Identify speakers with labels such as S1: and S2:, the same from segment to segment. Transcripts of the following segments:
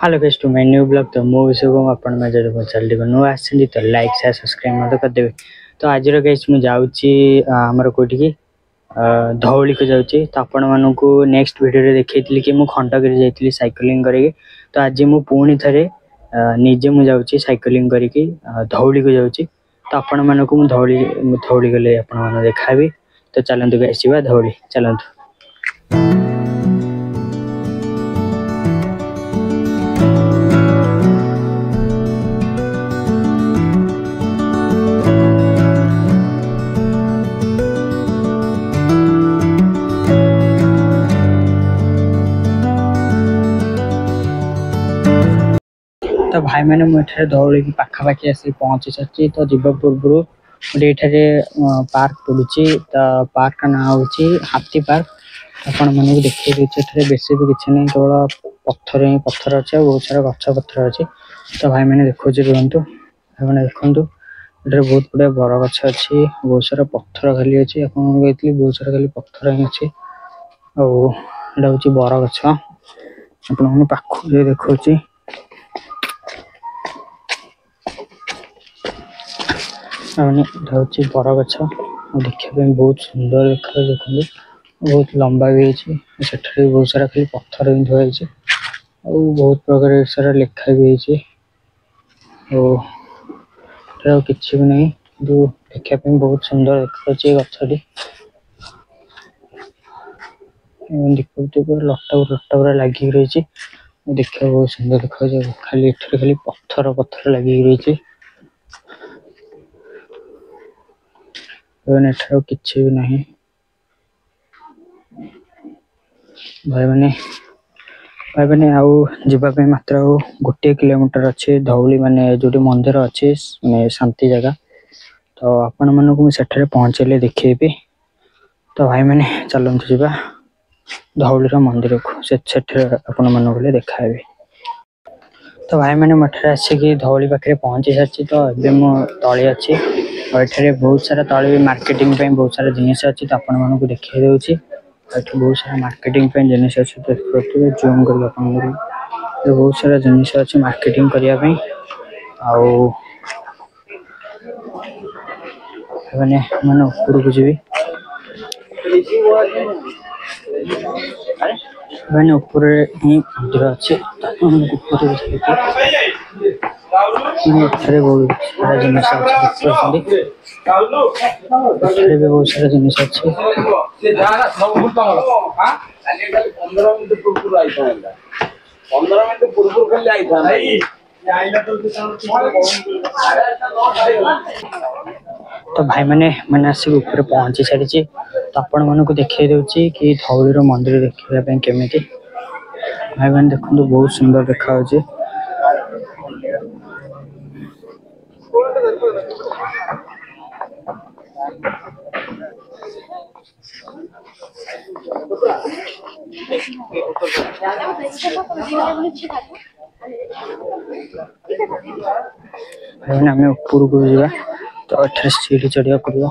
S1: Hello guys to my new blog. तो मो विषय को आपण में जब चलती नु आछी तो लाइक शेयर सब्सक्राइब मत कर देबे। तो आज रो गाइस मु जाउची हमर कोठी की धौली को जाउची। तो आपण मानु को नेक्स्ट वीडियो रे देखैतली कि मु खंडगिरी जाइतली साइकिलिंग करेके। तो आज मु पूणी थरे निजे मु जाउची साइकिलिंग करेके धौली को जाउची। तो आपण मानु को मु धौली गले आपण मानु देखाबी। तो चलंतु गाइस जीवा धौली चलंतु। तो भाई मैंने मुझे धौली की पाखापाखि आसी पहुंची सारी। तो जीव पूर्व गोटे पार्क पड़ुची। तो पार्क का नाम हूँ हाथी पार्क। आपण मैंने देखिए बेसी भी किसी नहीं केवल पत्थर ही पत्थर अच्छे बहुत सारा गछ पत्थर अच्छे। तो भाई मैंने देखो रुहतु भाई मैंने देखु बहुत गुड़ा बर गछ अच्छी बहुत सारा पत्थर खाली अच्छी कहती बहुत सारा खाली पत्थर ही अच्छी हूँ बर गछ आपने पाख देखा बर गछ देखा बहुत सुंदर देखा देखते बहुत लंबा भी है बहुत सारा खाली पत्थर भी धुआई बहुत प्रकार सारा लेखा भी है कि भी नहीं देखा बहुत सुंदर देखा गछटी देखते लटा लटा पूरा लगिक रही देखा बहुत सुंदर देखा खाली खाली पत्थर पत्थर लगिक रही किसी भी नहीं। भाई मैंने आउ जीवाई मात्र गोटे किलोमीटर अच्छे धौली माने जो मंदिर अच्छे माने शांति जगह। तो आपण मानक मुझे पहुँचले देखेबी। तो भाई मैंने चलते जावा धौली मंदिर को आपण मान देखा। तो भाई मैंने मठे आसिक धौली पाखे पहुँची सारी। तो ये मो तले अच्छी और ये बहुत सारा तले मार्केटिंग बहुत सारा जिनिस अच्छी। तो आपण मानक देखा दूसरी बहुत सारा मार्केटिंग जिनिस अच्छे देखिए जूम कर बहुत सारा जिनिस अच्छे मार्केटिंग करने मैंने मैंने ऊपर को जी मैंने ऊपर ही मंदिर अच्छे बहुत सारा जिनिस बहुत सारा जिनिस अच्छे तो भाई मैंने आसिक ऊपर पहुंची सारी। तो आपण मानक देखा दूसरी कि धौली मंदिर देखा केमी भाई मैंने देखो बहुत सुंदर देखा भाई मैंने आम ऊपर को जावा। तो अठार सीढ़ी चढ़िया पड़ो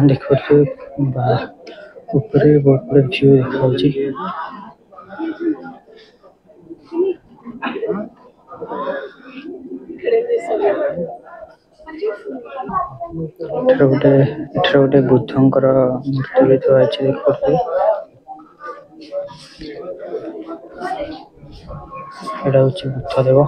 S1: देखो ऊपर बहुत बड़ा व्यू देखा गोटे बुद्धंकर मूर्ति भी थोड़ा देखते यहाँ हूँ बुद्धदेव।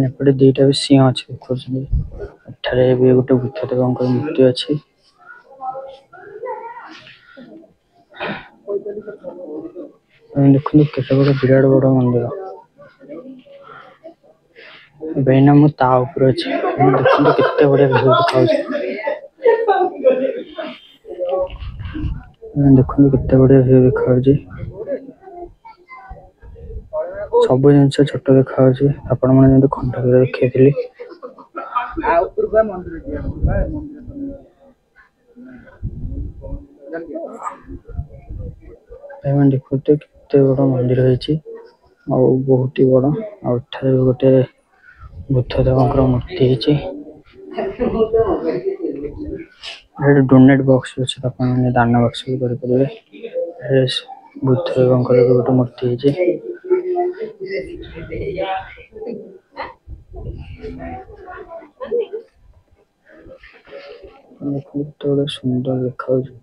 S1: एपटे दुईटा भी सिंह अच्छे देखते ଏଠାରେ ବି ଗୋଟେ ବୁଦ୍ଧଦେବଙ୍କ ମୂର୍ତ୍ତି ଅଛି। ଦେଖନ୍ତୁ କେତେ ବଡ଼ ବିରାଟ ବଡ଼ ମନ୍ଦିର। ଭାଇନା ମୁଁ ତା ଉପରେ ଅଛି। ଦେଖନ୍ତୁ କେତେ ବଢ଼ିଆ ଭିଉ ଦେଖାଯାଉଛି। ଦେଖନ୍ତୁ କେତେ ବଢ଼ିଆ ଭିଉ ଦେଖାଯାଉଛି। ସବୁ ଜିନିଷ ଛୋଟ ଦେଖାଯାଉଛି। ଆପଣମାନେ ଯେମିତି ଖଣ୍ଡଗିରି ଦେଖେଇଥିଲି। ଭାଇମାନେ ଦେଖନ୍ତୁ କେତେ ବଡ଼ ମନ୍ଦିର ହେଇଛି ଆଉ ବହୁତ ହି ବଡ଼। ଆଉ ଏଠାରେ ଗୋଟେ ବୁଦ୍ଧଦେବଙ୍କର ମୂର୍ତ୍ତି ହେଇଛି। ଏଠି ଡୋନେଟ୍ ବକ୍ସ ଅଛି, ଆପଣମାନେ ଦାନ ବାକ୍ସ ବି କରିପାରିବେ। ବୁଦ୍ଧଦେବଙ୍କର ବି ଗୋଟେ ମୂର୍ତ୍ତି ହେଇଛି। କେତେ ବଡ଼ ସୁନ୍ଦର ଦେଖାଯାଉଛି।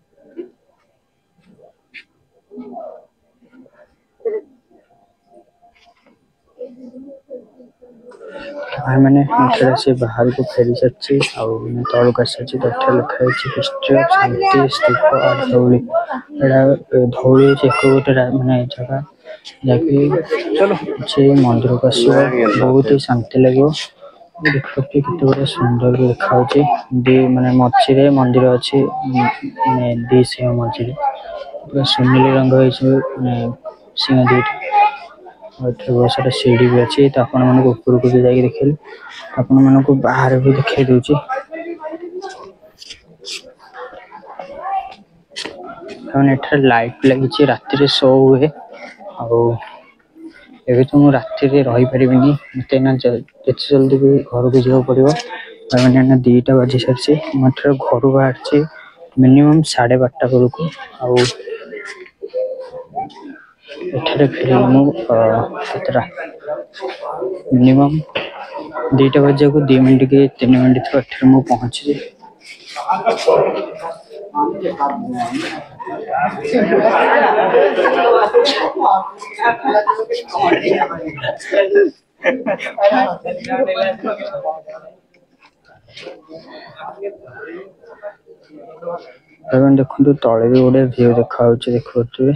S1: ଭାଇମାନେ ଏଠାରେ ଆସି ବାହାରକୁ ଫେରି ସାରିଛି ଆଉ ତଳକୁ ଆସିଛି। ଏଠାରେ ଲେଖା ହେଇଛି ହିଷ୍ଟ୍ରି ଅଫ୍ ଶାନ୍ତି ସ୍ତୂପ ଆଟ ଧଉଳି। ଏଇଟା ଧଉଳି ହେଉଛି ଏକ ଗୋଟେ ମାନେ ଜାଗା ଯାହାକି ସେ ମନ୍ଦିରକୁ ଆସିବ ବହୁତ ହି ଶାନ୍ତି ଲାଗିବ। ଦେଖନ୍ତୁ କେତେ ବଢ଼ିଆ ସୁନ୍ଦର ବି ଦେଖାଯାଉଛି। ମାନେ ମଝିରେ ମନ୍ଦିର ଅଛି, ମାନେ ଦି ସିଂହ ମଝିରେ ପୁରା ସୁନେଲି ରଙ୍ଗ ହେଇଛି, ମାନେ ସିଂହ ଦୁଇଟି। ଏଠାରେ ବହୁତ ସାରା ସିଢି ବି ଅଛି। ତ ଆପଣମାନଙ୍କୁ ଉପରକୁ ବି ଯାଇକି ଦେଖେଇଲି, ଆପଣମାନଙ୍କୁ ବାହାରେ ବି ଦେଖେଇ ଦଉଛି। ଏଠାରେ ଲାଇଟ୍ ଲାଗିଛି, ରାତିରେ ଶୋ ହୁଏ। ଆଉ ଏବେ ତ ମୁଁ ରାତିରେ ରହିପାରିବିନି, ମତେ ଏଇନା ଯେତେ ଜଲ୍ଦି ବି ଘରକୁ ଯିବାକୁ ପଡ଼ିବ। ମାନେ ଏଇନା 2ଟା ବାଜି ସାରିଛି। ମୁଁ ଏଠାରୁ ଘରୁ ବାହାରିଛି ମିନିମମ୍ 12:30 ବେଳକୁ। ଆଉ ଏଠାରେ ଫେରିଲି ମୁଁ କେତେଟା ମିନିମମ୍ 2ଟା ବାଜିବାକୁ 2 ମିନିଟ୍ କି 3 ମିନିଟ୍ ଥିବ ଏଠାରେ ମୁଁ ପହଞ୍ଚିଛି। ଏବଂ ଦେଖନ୍ତୁ ତଳେ ବି ଗୋଟେ ଭିଉ ଦେଖାଯାଉଛି, ଦେଖୁଥିବେ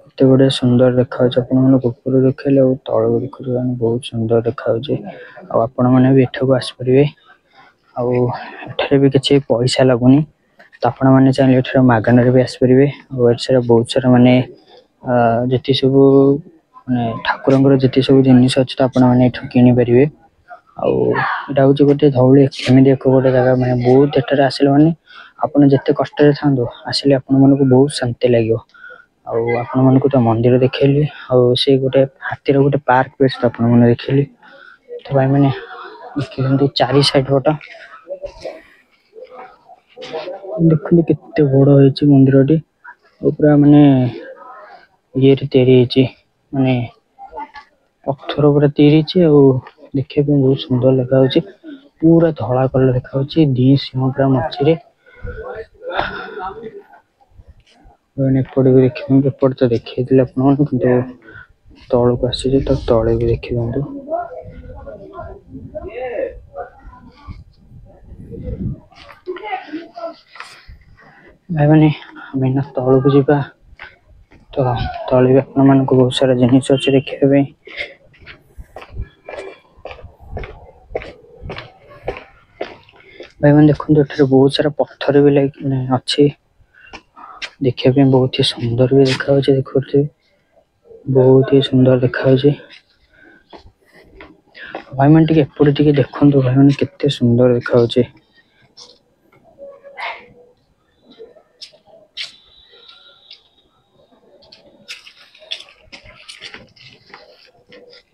S1: କେତେ ବଢ଼ିଆ ସୁନ୍ଦର ଦେଖାଯାଉଛି। ଆପଣମାନଙ୍କୁ ଉପରୁ ଦେଖେଇଲେ ଆଉ ତଳକୁ ଦେଖୁଥିବେ ବହୁତ ସୁନ୍ଦର ଦେଖାଯାଉଛି। ଆଉ ଆପଣମାନେ ବି ଏଠାକୁ ଆସିପାରିବେ। ଆଉ ଏଠାରେ ବି କିଛି ପଇସା ଲାଗୁନି, ତ ଆପଣମାନେ ଚାହିଁଲେ ଏଠାରେ ମାଗଣାରେ ବି ଆସିପାରିବେ। ଆଉ ଏଠାରେ ବହୁତ ସାରା ମାନେ ଯେତିକି ସବୁ ମାନେ ଠାକୁରଙ୍କର ଯେତିକି ସବୁ ଜିନିଷ ଅଛି ତ ଆପଣମାନେ ଏଠୁ କିଣିପାରିବେ। ଆଉ ଏଇଟା ହେଉଛି ଗୋଟେ ଧଉଳି ଏମିତି ଏକ ଗୋଟେ ଜାଗା, ମାନେ ବହୁତ ଏଠାରେ ଆସିଲେ ମାନେ ଆପଣ ଯେତେ କଷ୍ଟରେ ଥାନ୍ତୁ ଆସିଲେ ଆପଣମାନଙ୍କୁ ବହୁତ ଶାନ୍ତି ଲାଗିବ। ଆଉ ଆପଣମାନଙ୍କୁ ତ ମନ୍ଦିର ଦେଖେଇଲି, ଆଉ ସେ ଗୋଟେ ହାତୀର ଗୋଟେ ପାର୍କ ବି ଅଛି, ଆପଣମାନେ ଦେଖେଇଲି। ତ ଭାଇମାନେ ଦେଖନ୍ତୁ 4 ସାଇଡ୍ ଫଟୋ ଦେଖନ୍ତୁ କେତେ ବଡ଼ ହେଇଛି ମନ୍ଦିରଟି। ଆଉ ପୁରା ମାନେ ଇଏରେ ତିଆରି ହେଇଛି, ମାନେ ପଥର ପୁରା ତିଆରି ହେଇଛି। ଆଉ ଦେଖିବା ପାଇଁ ବହୁତ ସୁନ୍ଦର ଦେଖାଯାଉଛି। ପୁରା ଧଳା କଲର ଦେଖାଯାଉଛି, 2 ସିଂହ ପୁରା ମଝିରେ। ଏପଟେ ବି ଦେଖିଦିଅନ୍ତୁ, ଏପଟେ ତ ଦେଖେଇଥିଲି ଆପଣମାନଙ୍କୁ, କିନ୍ତୁ ତଳକୁ ଆସିଛି ତ ତଳେ ବି ଦେଖିଦିଅନ୍ତୁ। ଭାଇମାନେ ଆମେ ଏଇନା ତଳକୁ ଯିବା। ତ ତଳେ ବି ଆପଣମାନଙ୍କୁ ବହୁତ ସାରା ଜିନିଷ ଅଛି ଦେଖିବା ପାଇଁ। ଭାଇମାନେ ଦେଖନ୍ତୁ ଏଠାରେ ବହୁତ ସାରା ପଥର ବି ଅଛି, ଦେଖିବା ପାଇଁ ବହୁତ ହି ସୁନ୍ଦର ବି ଦେଖାଯାଉଛି। ଦେଖୁଥିବେ ବହୁତ ହି ସୁନ୍ଦର ଦେଖାଯାଉଛି। ଭାଇମାନେ ଟିକେ ଏପଟେ ଟିକେ ଦେଖନ୍ତୁ, ଭାଇମାନେ କେତେ ସୁନ୍ଦର ଦେଖାଯାଉଛି।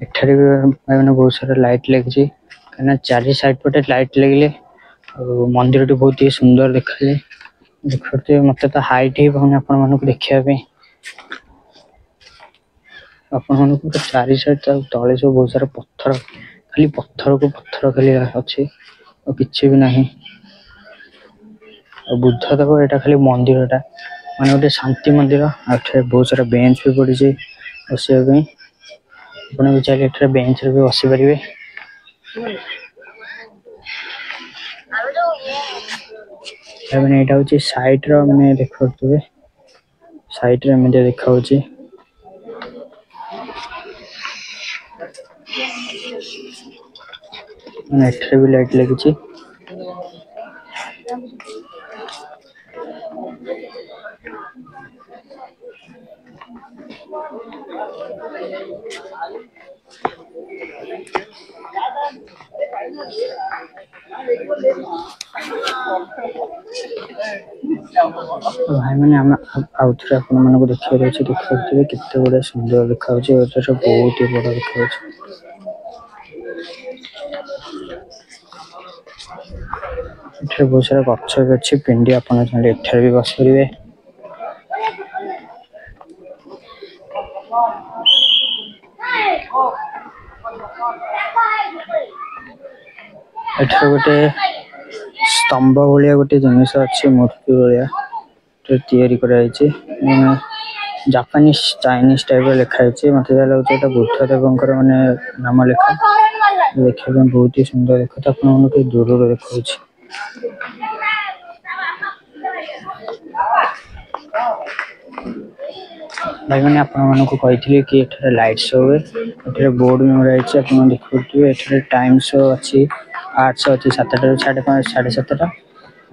S1: ଏଠାରେ ବି ଭାଇମାନେ ବହୁତ ସାରା ଲାଇଟ୍ ଲାଗିଛି, କାହିଁକିନା 4 ସାଇଡ୍ ପଟେ ଲାଇଟ୍ ଲାଗିଲେ ଆଉ ମନ୍ଦିରଟି ବହୁତ ହି ସୁନ୍ଦର ଦେଖାଯାଏ। ଦେଖୁଥିବେ ମତେ ତ ହାଇଟ୍ ହିଁ ପାଉନି ଆପଣମାନଙ୍କୁ ଦେଖିବା ପାଇଁ। ଆପଣମାନଙ୍କୁ 4 ସାଇଡ୍ ତଳେ ସବୁ ବହୁତ ସାରା ପଥର, ଖାଲି ପଥରକୁ ପଥର ଖାଲି ଅଛି, ଆଉ କିଛି ବି ନାହିଁ। ଆଉ ବୁଦ୍ଧଦେବ ଏଇଟା ଖାଲି ମନ୍ଦିରଟା ମାନେ ଗୋଟେ ଶାନ୍ତି ମନ୍ଦିର। ଆଉ ଏଠାରେ ବହୁତ ସାରା ବେଞ୍ଚ ବି ପଡ଼ିଛି ବସିବା ପାଇଁ। ଆପଣ ବି ଚାହିଁଲେ ଏଠାରେ ବେଞ୍ଚରେ ବି ବସିପାରିବେ। मैंने यहाँ हूँ साइड मैंने देखुए साइड रे एमती देखा एठरे भी लाइट लगी। भाई मैंने आउ थे आपको देखा देखिए केते बड़ा सुंदर देखा बहुत ही बड़ा देखा बहुत सारा गच्छ भी अच्छी पिंडी आप भी बस पारे एठार गोटे स्तंभ भाया गोटे जिनस अच्छी मूर्ति भाया जापानीज चाइनीज टाइप लिखाई मत लगे बुद्ध देव माने नाम लिखा देखा बहुत ही सुंदर देखा आप दूर देखा भाई मैंने आपथी कि लाइट शो हुए बोर्ड में मराई आप देखिए टाइम शो अच्छी 8 शो अच्छी 7टा 5:30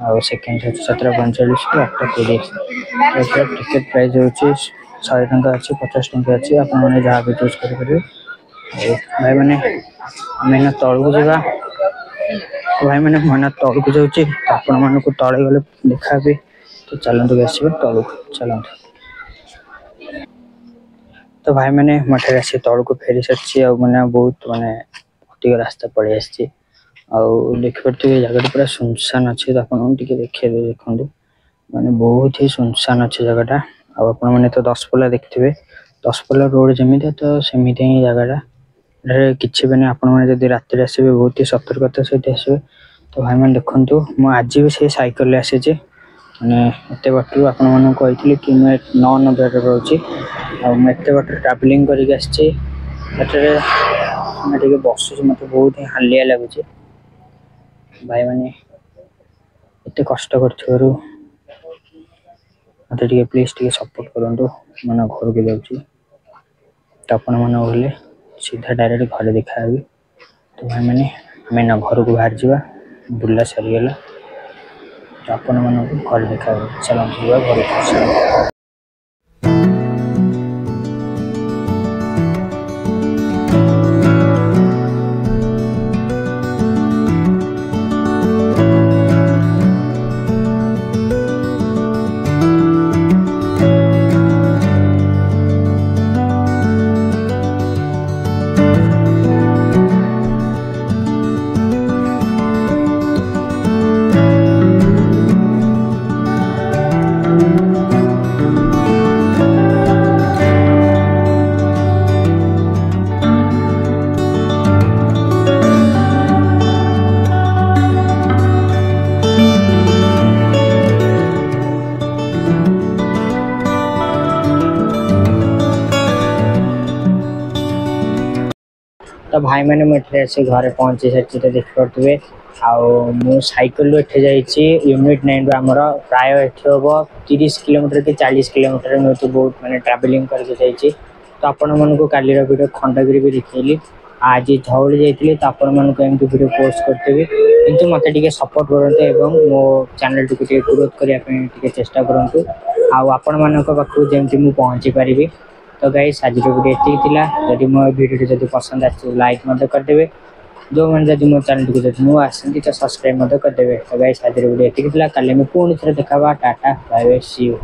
S1: और सेकेंड शो 7:45 टिकेट प्राइस हो 100 टंका अच्छी 50 टंका अच्छी आप जहाँ भी चूज करेंगे भाई मैंने मैंने तौक जावा भाई मैंने मैंने तौक जाऊँगी आपण मानक तले गले देखा भी तो चलते आस तौक चलते तो भाई मैंने मठे आसी तौल को फेरी सारी मैंने बहुत मानने अधिक रास्ता पड़े आसी देखिए जगह पूरा सुनसान अच्छे तो आपके देखिए देखो माने बहुत ही सुनसान अच्छे जगहटा आपने तो 10 पल्ला देखिए 10 पल्ला रोड जमी तो सेमती ही जगहटा कि भी नहीं रात आसवे बहुत ही सतर्कता सहित आसवे तो भाई मैंने देखु आज भी से साइकिल आसी मैंने एत बाटू आपी कि मैं 9 रोचे आते बाट ट्रावेलिंग करके बस मत बहुत ही हालिया लगुच भाई मैंने एत कष्ट कर मत प्लीज टे सपोर्ट करूँ मैंने घर को जाऊँगी तो आपने सीधा डायरेक्ट घर देखा तो भाई मैंने आम ना घर को बाहर जा बुला सरीगला तो आपण घर देखा चलते घर तो भाई मैंने मुझे आसी घर पहुंची सारी तो देखिए आउ सैकल यूनिट 9 आमर प्राय हम 30 किलोमीटर कि 40 किलोमीटर मुझे बहुत मानने ट्रावेलिंग करके तो आपण मानक काली वीडियो खंडगिरी भी देखी आज धौली जाइए तो आपण मानक एमती वीडियो पोस्ट करी कि मत सपोर्ट करूँ मो चैनल टी ग्रोथ करने चेष्टा करूँ आपण मान पाखु जमी मुझे पहुँची पारि तो गाइस आज वीडियो ये जब मो वीडियो जब पसंद आए लाइक करदे जो मैंने जब मो चैनल को जब नुआ आसती तो सब्सक्राइब करदे तो गाइस आज वीडियो ये कल पुणी थे देखा tata bye bye see you.